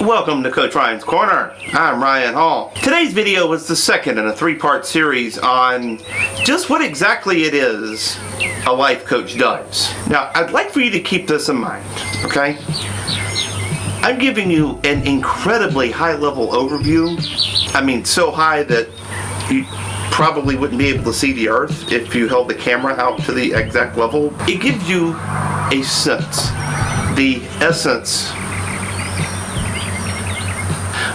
Welcome to Coach Ryan's Corner. I'm Ryan Hall. Today's video was the second in a three-part series on just what exactly it is a life coach does. Now, I'd like for you to keep this in mind, okay? I'm giving you an incredibly high-level overview. I mean, so high that you probably wouldn't be able to see the earth if you held the camera out to the exact level. It gives you a sense, the essence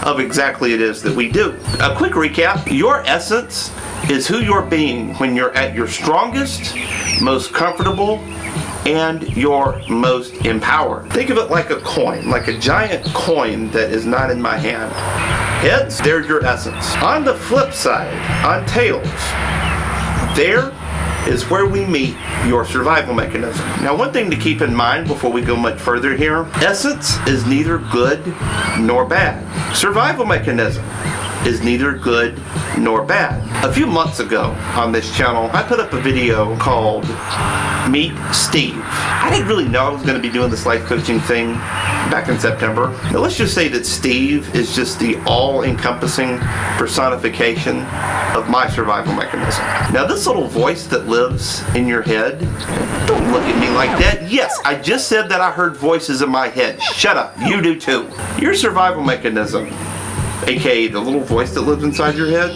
of exactly it is that we do. A quick recap: your essence is who you're being when you're at your strongest, most comfortable, and your most empowered. Think of it like a coin, like a giant coin that is not in my hand. Heads, there's your essence. On the flip side, on tails, there is where we meet your survival mechanism. Now, one thing to keep in mind before we go much further here: essence is neither good nor bad. Survival mechanism is neither good nor bad. A few months ago on this channel, I put up a video called Meet Steve. I didn't really know I was going to be doing this life coaching thing back in September. Now, let's just say that Steve is just the all-encompassing personification of my survival mechanism. Now, this little voice that lives in your head, don't look at me like that. Yes, I just said that I heard voices in my head. Shut up, you do too. Your survival mechanism, aka the little voice that lives inside your head,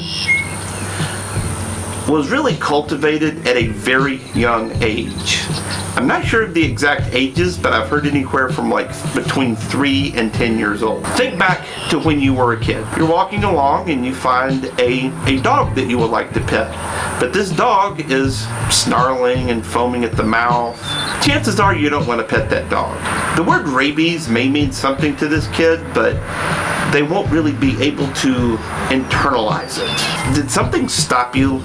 was really cultivated at a very young age. I'm not sure of the exact ages, but I've heard anywhere from like between 3 and 10 years old. Think back to when you were a kid. You're walking along and you find a dog that you would like to pet. But this dog is snarling and foaming at the mouth. Chances are you don't want to pet that dog. The word rabies may mean something to this kid, but they won't really be able to internalize it. Did something stop you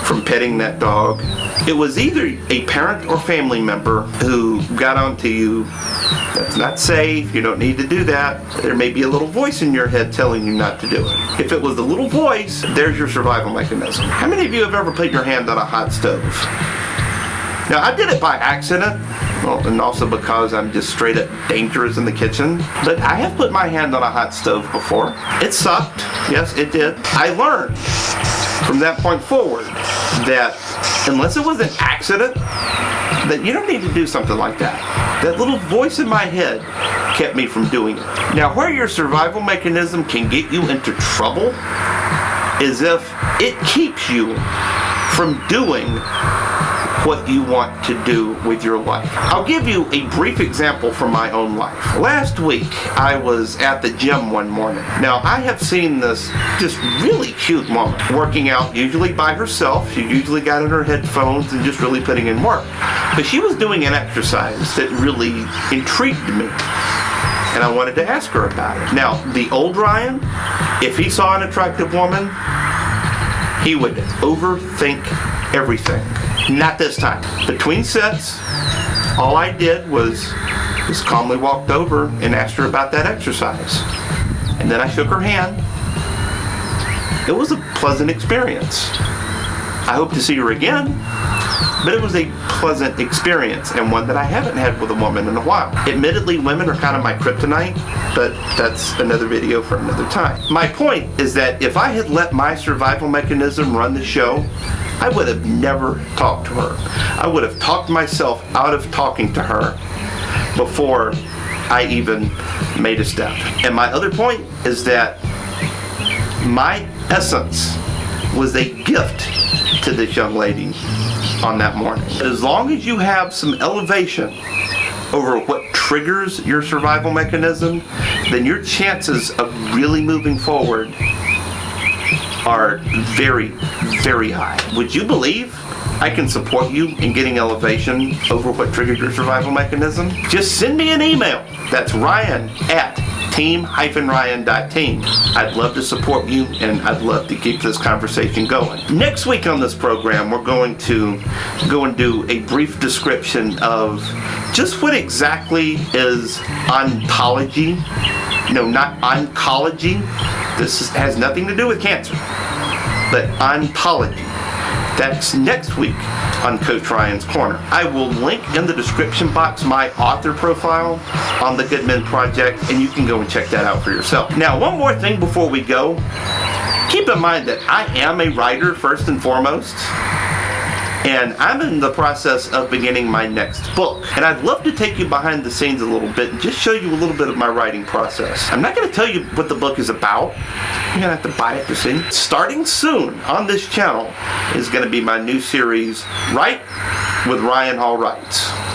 from petting that dog? It was either a parent or family member who got onto you: that's not safe, you don't need to do that. There may be a little voice in your head telling you not to do it. If it was the little voice, there's your survival mechanism. How many of you have ever put your hand on a hot stove? Now, I did it by accident, well, and also because I'm just straight up dangerous in the kitchen. But I have put my hand on a hot stove before. It sucked. Yes, it did. I learned from that point forward that unless it was an accident, that you don't need to do something like that. That little voice in my head kept me from doing it. Now, where your survival mechanism can get you into trouble is if it keeps you from doing what you want to do with your life. I'll give you a brief example from my own life. Last week, I was at the gym one morning. Now, I have seen this just really cute woman working out, usually by herself. She usually got in her headphones and just really putting in work. But she was doing an exercise that really intrigued me, and I wanted to ask her about it. Now, the old Ryan, if he saw an attractive woman, he would overthink everything. Not this time. Between sets, all I did was just calmly walked over and asked her about that exercise. And then I shook her hand. It was a pleasant experience. I hope to see her again, but it was a pleasant experience, and one that I haven't had with a woman in a while. Admittedly, women are kind of my kryptonite, but that's another video for another time. My point is that if I had let my survival mechanism run the show, I would have never talked to her. I would have talked myself out of talking to her before I even made a step. And my other point is that my essence was a gift to this young lady on that morning. As long as you have some elevation over what triggers your survival mechanism, then your chances of really moving forward are very, very high. Would you believe I can support you in getting elevation over what triggered your survival mechanism? Just send me an email. That's ryan@team-ryan.team. I'd love to support you, and I'd love to keep this conversation going. Next week on this program, we're going to go and do a brief description of just what exactly is ontology. No, not oncology. This has nothing to do with cancer, but ontology. That's next week on Coach Ryan's Corner. I will link in the description box my author profile on the Good Men Project, and you can go and check that out for yourself. Now, one more thing before we go. Keep in mind that I am a writer first and foremost, and I'm in the process of beginning my next book. And I'd love to take you behind the scenes a little bit and just show you a little bit of my writing process. I'm not going to tell you what the book is about. You're going to have to buy it to see. Starting soon on this channel is going to be my new series, Write with Ryan Hall Writes.